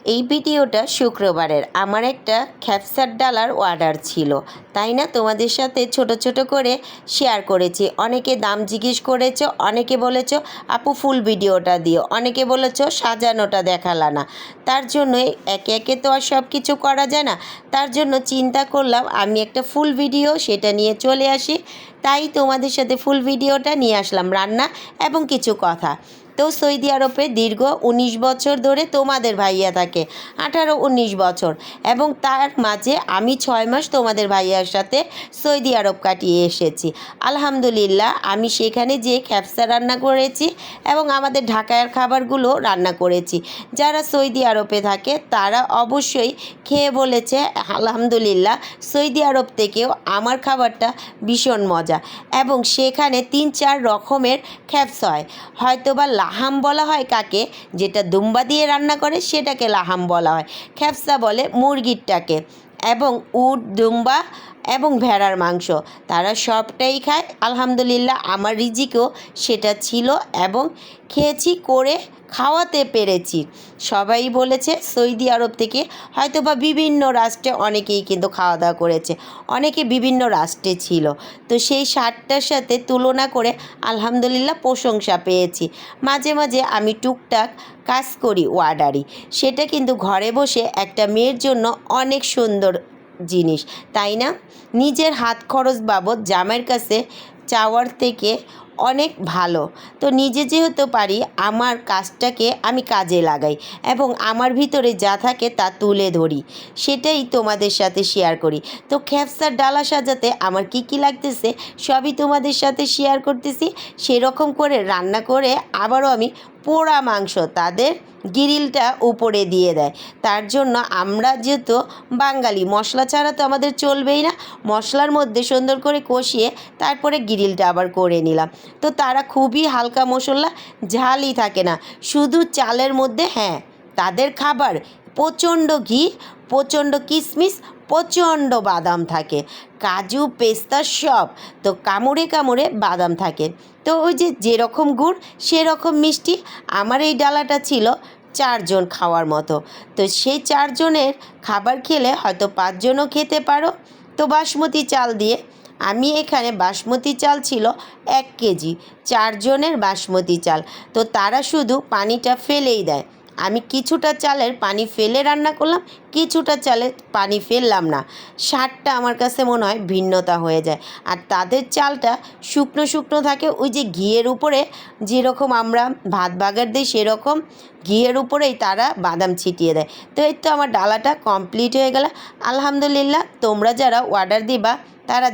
এই ভিডিওটা শুক্রবারের। আমার একটা খ্যাপসার ডালার অর্ডার ছিল, তাই না তোমাদের সাথে ছোট ছোট করে শেয়ার করেছি। অনেকে দাম জিজ্ঞেস করেছো, অনেকে বলেছো আপু ফুল ভিডিওটা দিও, অনেকে বলেছো সাজানোটা দেখালা না। তার জন্যই একে একে তো আর সব কিছু করা যায় না, তার জন্য চিন্তা করলাম আমি একটা ফুল ভিডিও সেটা নিয়ে চলে আসি। তাই তোমাদের সাথে ফুল ভিডিওটা নিয়ে আসলাম, রান্না এবং কিছু কথা। তো সৌদি আরবে দীর্ঘ 19 বছর ধরে তোমাদের ভাইয়া থাকে, 18-19 বছর, এবং তার মাঝে আমি 6 মাস তোমাদের ভাইয়ার সাথে সৌদি আরব কাটিয়ে এসেছি। আলহামদুলিল্লাহ আমি সেখানে যে খ্যাপসা রান্না করেছি এবং আমাদের ঢাকার খাবারগুলো রান্না করেছি। যারা সৌদি আরবে থাকে তারা অবশ্যই খেয়ে বলেছে আলহামদুলিল্লাহ সৌদি আরব থেকেও আমার খাবারটা ভীষণ মজা। এবং সেখানে 3-4 রকমের খ্যাপসা হয়, হয়তোবা লাহাম বলা হয় কাকে, যেটা দুম্বা দিয়ে রান্না করে সেটাকে লাহাম বলা হয়, খ্যাপসা বলে মুরগিরটাকে, এবং উট, দুম্বা এবং ভেড়ার মাংস, তারা সবটাই খায়। আলহামদুলিল্লাহ আমার রিজিকেও সেটা ছিল এবং খেয়েছি, করে খাওয়াতে পেরেছি। সবাই বলেছে সৌদি আরব থেকে হয়তোবা বিভিন্ন রাষ্ট্রে অনেকেই কিন্তু খাওয়া দাওয়া করেছে, অনেকে বিভিন্ন রাষ্ট্রে ছিল, তো সেই স্বাদটার সাথে তুলনা করে আলহামদুলিল্লাহ প্রশংসা পেয়েছি। মাঝে মাঝে আমি টুকটাক কাজ করি ওয়ার্ডারি, সেটা কিন্তু ঘরে বসে একটা মেয়ের জন্য অনেক সুন্দর জিনিস, তাই না? নিজের হাত খরচ বাবদ জামাইয়ের কাছে চাওয়ার থেকে অনেক ভালো। তো নিজে যেহেতু পারি আমার কাজটাকে আমি কাজে লাগাই এবং আমার ভিতরে যা থাকে তা তুলে ধরি, সেটাই তোমাদের সাথে শেয়ার করি। তো খ্যাপসার ডালা সাজাতে আমার কি লাগতেছে সবই তোমাদের সাথে শেয়ার করতেছি। সেরকম করে রান্না করে আবারও আমি পোড়া মাংস তাদের গ্রিলটা উপরে দিয়ে দেয়। তার জন্য আমরা যেহেতু বাঙালি, মশলা ছাড়া তো আমাদের চলবেই না, মশলার মধ্যে সুন্দর করে কষিয়ে তারপরে গ্রিলটা আবার করে নিলাম। তো তারা খুবই হালকা মশলা, ঝালই থাকে না, শুধু চালের মধ্যে, হ্যাঁ তাদের খাবার প্রচণ্ড ঘি, প্রচণ্ড কিশমিশ, প্রচণ্ড বাদাম থাকে, কাজু পেস্তা সব, তো কামড়ে কামড়ে বাদাম থাকে। তো ওই যে যেরকম গুড় সেরকম মিষ্টি। আমার এই ডালাটা ছিল 4 জন খাওয়ার মতো, তো সেই 4 জনের খাবার খেলে হয়তো 5 জনও খেতে পারো। তো বাসমতি চাল দিয়ে, আমি এখানে বাসমতি চাল ছিল 1 কেজি, 4 জনের বাসমতি চাল। তো তারা শুধু পানিটা ফেলেই দেয়, আমি কিছুটা চালের পানি ফেলে রান্না করলাম, কিছুটা চালের পানি ফেললাম না। স্বাদটা আমার কাছে মনে হয় ভিন্নতা হয়ে যায়। আর তাদের চালটা শুকনো শুকনো থাকে, ওই যে ঘিয়ের উপরে যেরকম আমরা ভাত বাগার দিই সেরকম ঘিয়ের উপরেই তারা বাদাম ছিটিয়ে দেয়। তো এই তো আমার ডালাটা কমপ্লিট হয়ে গেল। আলহামদুলিল্লাহ তোমরা যারা অর্ডার দিবা তারা